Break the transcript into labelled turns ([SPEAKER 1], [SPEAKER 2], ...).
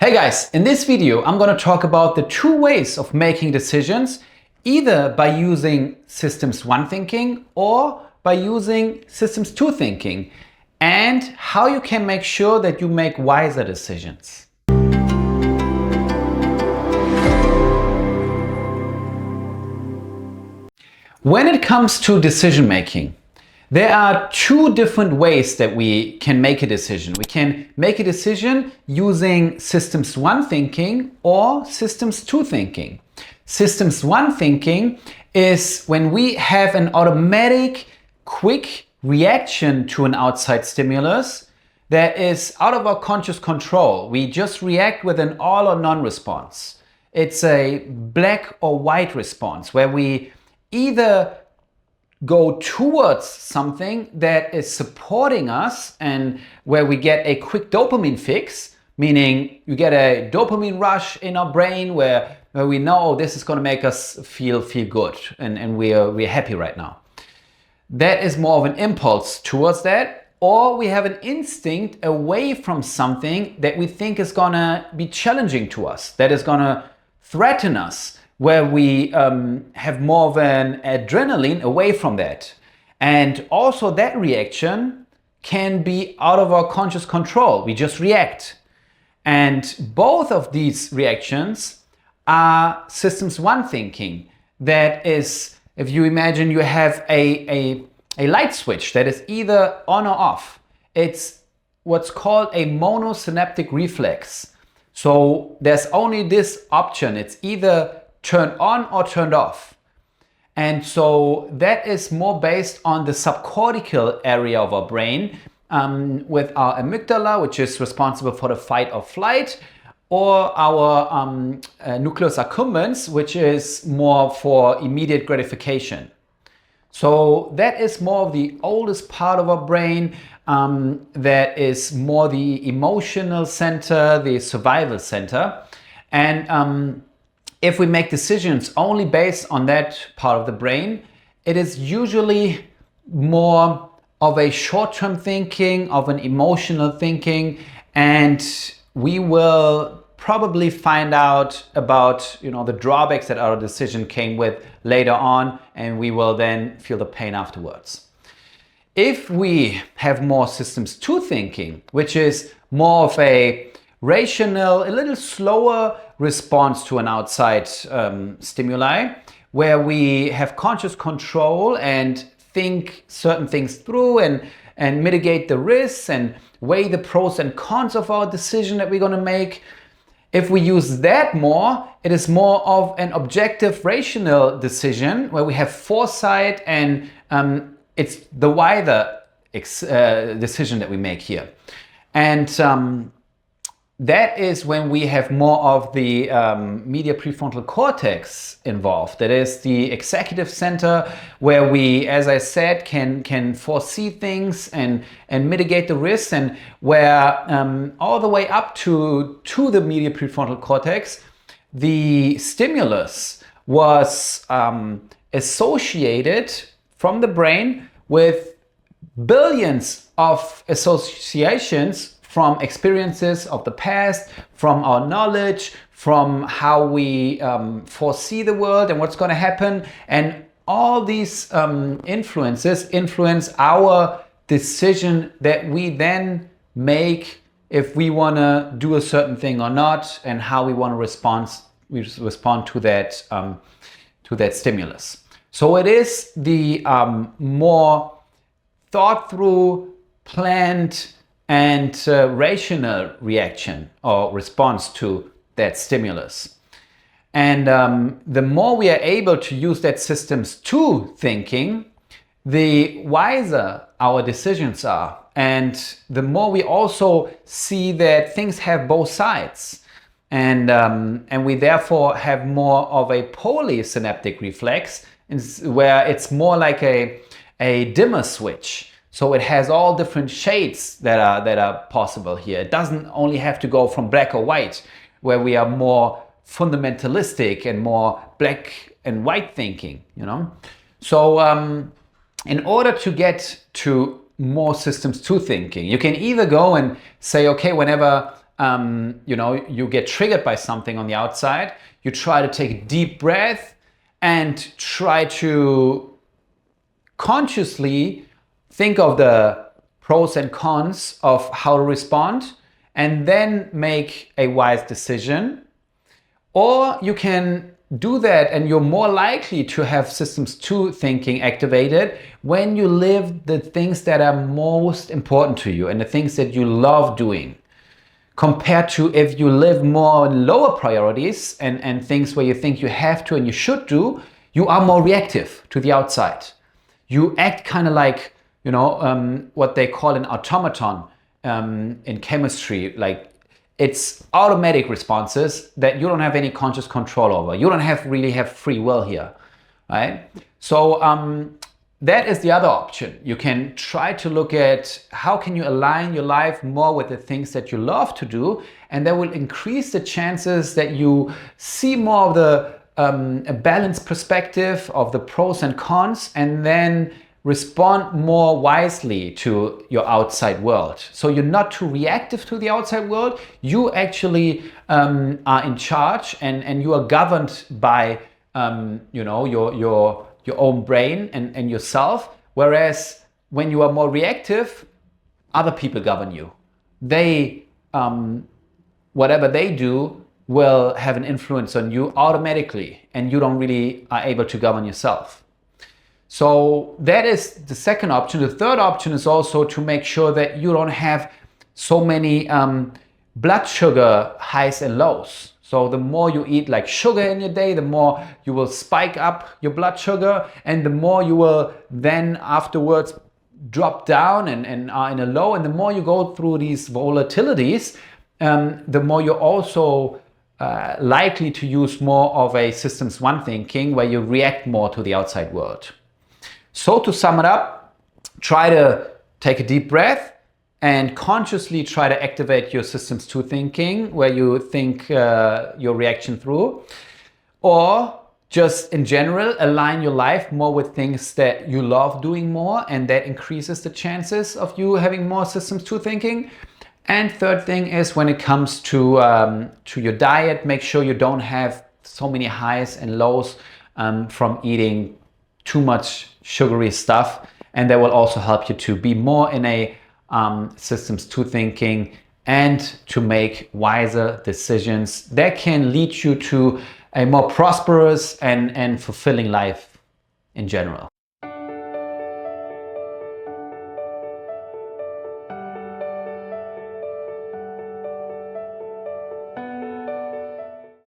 [SPEAKER 1] Hey guys, in this video I'm going to talk about the two ways of making decisions, either by using systems 1 thinking or by using systems 2 thinking, and how you can make sure that you make wiser decisions. When it comes to decision making, there are two different ways that we can make a decision. We can make a decision using systems 1 thinking or systems 2 thinking. Systems 1 thinking is when we have an automatic, quick reaction to an outside stimulus that is out of our conscious control. We just react with an all or none response. It's a black or white response where we either go towards something that is supporting us and where we get a quick dopamine fix, meaning you get a dopamine rush in our brain where we know this is going to make us feel good and we're happy right now. That is more of an impulse towards that, or we have an instinct away from something that we think is going to be challenging to us, that is going to threaten us, where we have more of an adrenaline away from that. And also that reaction can be out of our conscious control. We just react. And both of these reactions are systems 1 thinking. That is, if you imagine you have a light switch that is either on or off. It's what's called a monosynaptic reflex. So there's only this option. It's either turned on or turned off. And so that is more based on the subcortical area of our brain, with our amygdala, which is responsible for the fight or flight, or our nucleus accumbens, which is more for immediate gratification. So that is more of the oldest part of our brain, that is more the emotional center, the survival center. And if we make decisions only based on that part of the brain, it is usually more of a short-term thinking, of an emotional thinking, and we will probably find out about the drawbacks that our decision came with later on, and we will then feel the pain afterwards. If we have more systems 2 thinking, which is more of a rational, a little slower response to an outside stimuli, where we have conscious control and think certain things through and mitigate the risks and weigh the pros and cons of our decision that we're going to make. If we use that more, it is more of an objective, rational decision where we have foresight, and it's the wider decision that we make here. And that is when we have more of the medial prefrontal cortex involved. That is the executive center where we, as I said, can foresee things and mitigate the risks, and where all the way up to the medial prefrontal cortex, the stimulus was associated from the brain with billions of associations from experiences of the past, from our knowledge, from how we foresee the world and what's going to happen. And all these influences influence our decision that we then make if we want to do a certain thing or not, and how we want to respond to that stimulus. So it is the more thought through, planned, and rational reaction or response to that stimulus. And the more we are able to use that systems 2 thinking, the wiser our decisions are, and the more we also see that things have both sides, and we therefore have more of a polysynaptic reflex, where it's more like a dimmer switch. So it has all different shades that are possible here. It doesn't only have to go from black or white, where we are more fundamentalistic and more black and white thinking, So in order to get to more systems 2 thinking, you can either go and say, okay, whenever you get triggered by something on the outside, you try to take a deep breath and try to consciously think of the pros and cons of how to respond and then make a wise decision. Or you can do that and you're more likely to have systems 2 thinking activated when you live the things that are most important to you and the things that you love doing, compared to if you live more lower priorities and things where you think you have to and you should do, you are more reactive to the outside. You act kind of like, what they call an automaton in chemistry. Like, it's automatic responses that you don't have any conscious control over. You don't really have free will here, right? So that is the other option. You can try to look at how can you align your life more with the things that you love to do, and that will increase the chances that you see more of the a balanced perspective of the pros and cons, and then respond more wisely to your outside world. So you're not too reactive to the outside world. You actually are in charge, and you are governed by your own brain and yourself. Whereas when you are more reactive, other people govern you. They whatever they do will have an influence on you automatically, and you don't really are able to govern yourself. So that is the second option. The third option is also to make sure that you don't have so many blood sugar highs and lows. So the more you eat like sugar in your day, the more you will spike up your blood sugar, and the more you will then afterwards drop down and are in a low. And the more you go through these volatilities, the more you're also likely to use more of a systems 1 thinking, where you react more to the outside world. So to sum it up, try to take a deep breath and consciously try to activate your systems 2 thinking, where you think your reaction through. Or just in general, align your life more with things that you love doing more, and that increases the chances of you having more systems 2 thinking. And third thing is, when it comes to your diet, make sure you don't have so many highs and lows from eating too much sugary stuff, and that will also help you to be more in a systems 2 thinking and to make wiser decisions that can lead you to a more prosperous and fulfilling life in general.